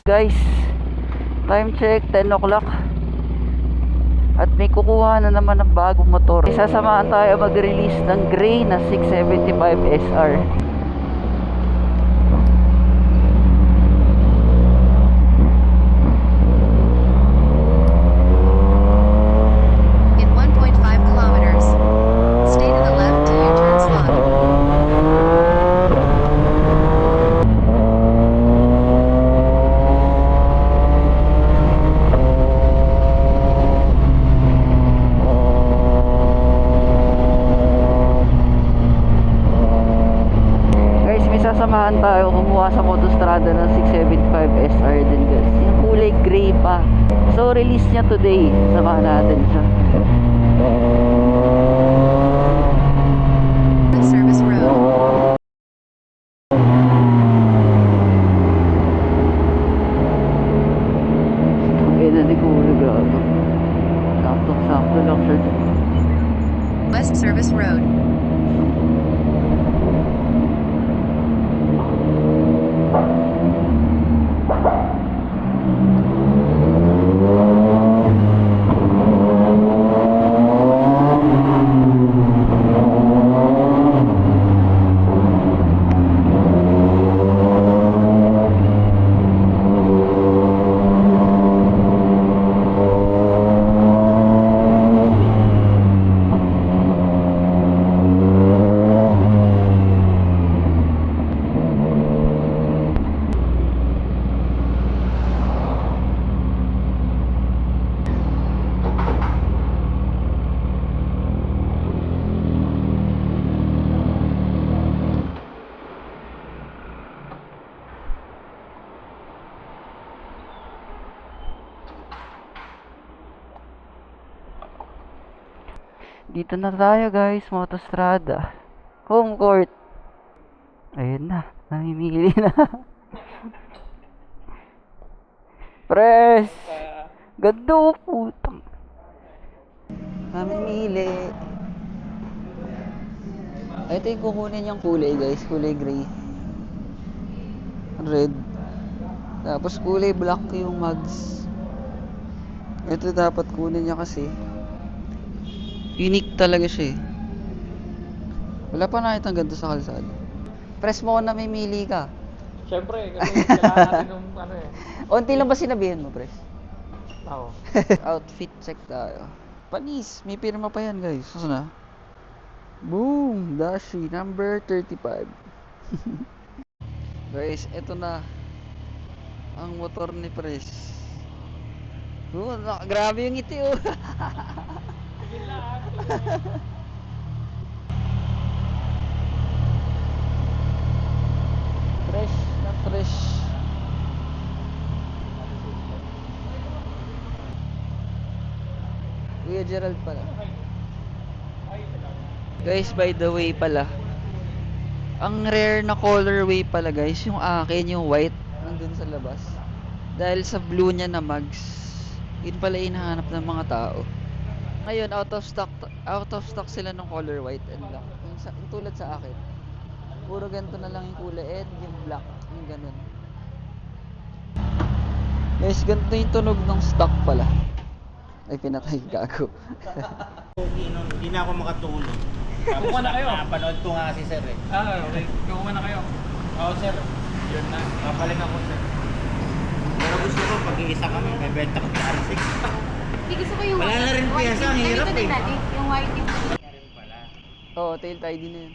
Guys, time check 10 o'clock. At may kukuha na naman ng bagong motor. Isasamahan tayo mag-release ng gray na 675 SR. In 1.5 kilometers, stay to the left to U-turn slot. Sasamahan tayo kumuha sa Motostrada ng 675 SR din guys. Yung kulay gray pa. So release niya today. Samahan natin siya. Service road. Ay na di kulay gago. Sakto lang siya. West Service Road. Dito na tayo guys, Motostrada. Home court. Ayun na, namimili na. Press! Ganda putang. Namimili. Ito yung kukunin yung kulay guys, kulay gray. Red. Tapos kulay black yung mags. Ito dapat kunin niya kasi unique talaga siya eh. Wala pa nakita ang ganito sa kalsada. Press mo kung namimili ka. Siyempre, kasi kailangan natin ng ano eh. Unti lang ba sinabihan mo, press? Oo. Outfit check tayo. Panis, may pirma pa yan guys. Saan na? Boom! Dashi, number 35. Guys, eto na ang motor ni Press. Grabe yung ngiti oh. Fresh na fresh. Kuya Gerald pala. Guys, by the way pala, ang rare na colorway pala guys, yung akin, yung white, nandun sa labas. Dahil sa blue niya na mags, yun pala hinahanap ng mga tao. Ngayon, out of stock sila ng color white and black. Yung tulad sa akin. Puro ganito na lang yung kulay and yung black. Yung ganun. Guys, ganito yung tunog ng stock pala. Ay, pinatay gago. Hindi na ako makatulog. Kuha na kayo. Napanood ko nga si sir eh. Okay. Kuha na kayo. Oo sir, Yun na. papalit ako sir. Pero gusto ko pag-iisa kami, may benta ko sa R6. Hindi gusto ko yung Wala na rin piyasa, ang hirap ganito din eh. dati, yung white yung Oo, tail tie din na yun.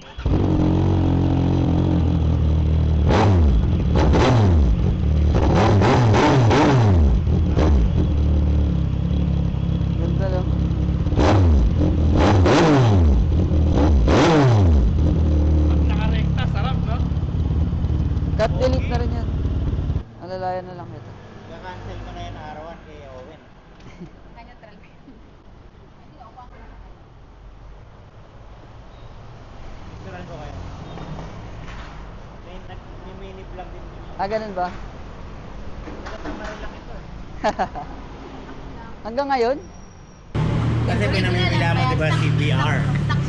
Ganda lang. Pag nakarekta, sarap no? Cut delete na rin yan. Alalayan na lang ito. Kakancel ko na yan arawan kay Owen. neutral. Suran ko kayo. May mini vlog din. Ganun ba? Malaki ito eh. Hanggang ngayon? Kasi pinamimila mo diba CBR.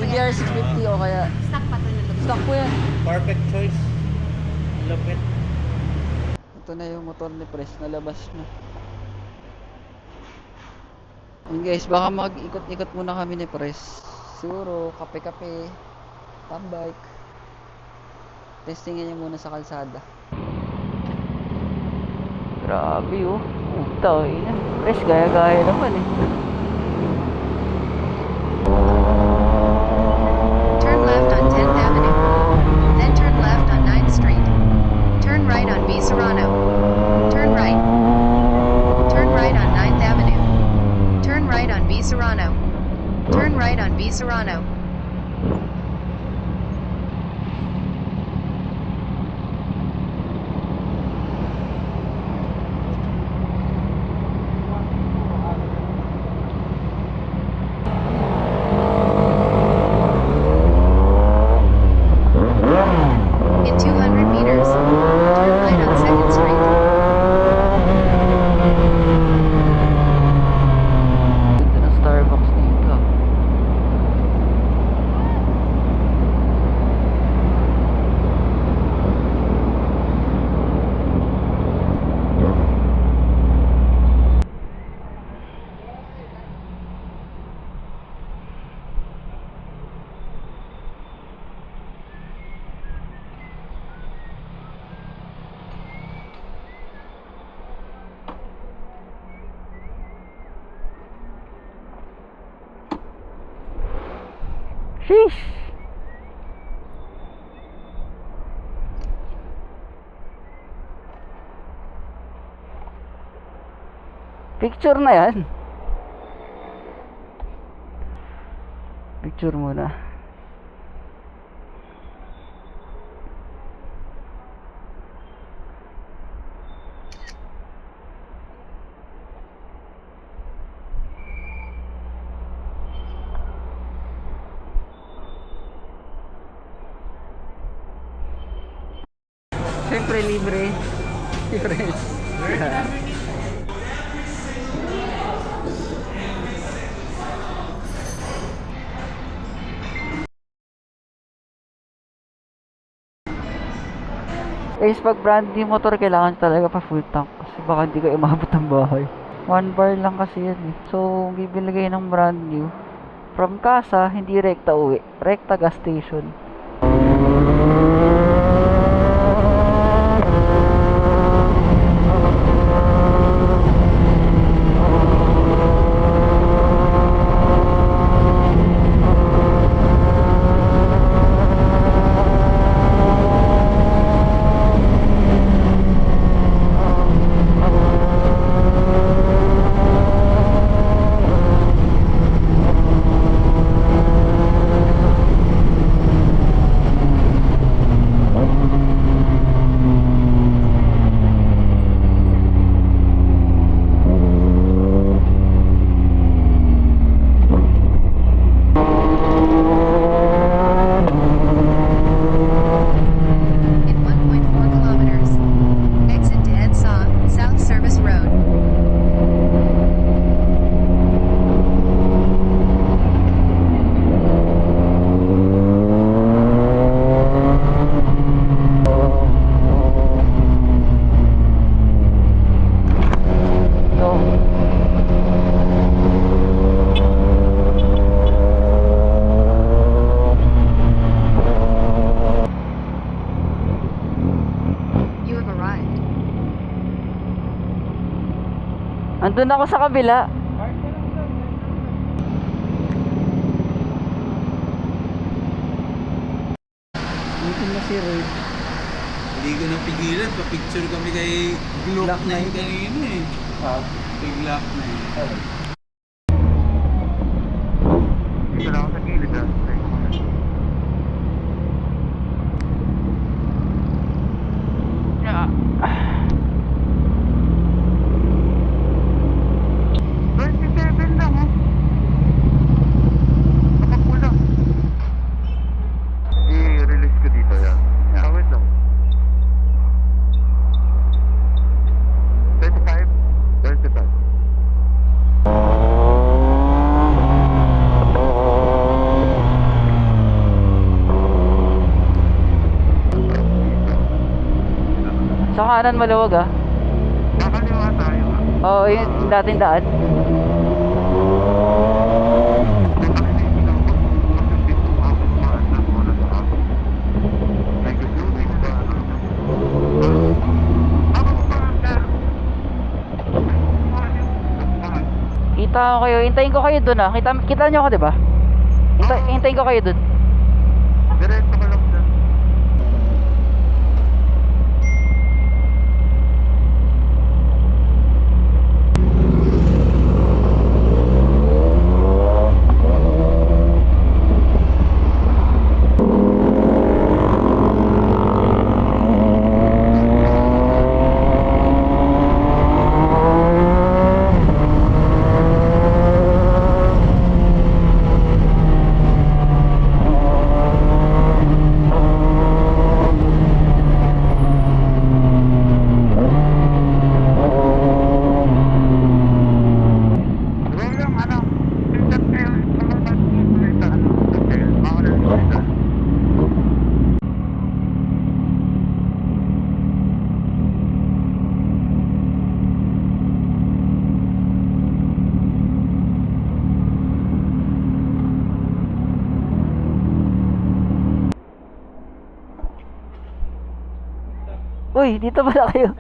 CBR 650 o kaya Stock pa to na stock po yan. Perfect choice. Lupit. Ito Ito na yung motor ni Pres, nalabas na. Yun guys, baka mag-ikot-ikot muna kami ni Pres. Siguro, kape-kape, tambike. Testingin niya muna sa kalsada. Grabe oh. Puta, ina. Pres, gaya-gaya naman eh. Turn left on 10th Avenue. Then turn left on 9th Street. Turn right on B. Serrano. Turn right. Turn right on 9th Avenue. Turn right on B. Serrano. Turn right on B. Serrano. In 200 meters, turn right on 2nd Street. Ganda ng Starbucks dito. Sheesh! Picture na yan. Picture muna. Siyempre libre. Libre. Guys, pag brand new motor, kailangan talaga pa full tank kasi baka hindi ka umabot ng bahay. 1 bar lang kasi yan eh. So, bibili kayo ng brand new. From casa, hindi rekta uwi. Rekta gas station. In 1.4 kilometers, exit to Edsaw, South Service Road. So, You have arrived. andun ako sa kabila. Dito na si Roy. Hindi ko napigilan. Pa-picture kami kay Glock Glock 9 9 kanina eh. Kay Glock 9. Dito lang ako sa gilid ah. I-release ko dito yan. Wait lang. 25? 25. Sa kanan maluwag ah. Kakaliwa tayo. Oo, yung dating daan. Kita ko kayo, hintayin ko kayo dun ah. Kita nyo ako, di ba? Hintayin ko kayo dun. Diretso ka lang dyan. Yung ano, tingnan kayo sa mga dito, ano, hotel, mga hotel. Uy, dito pala kayo.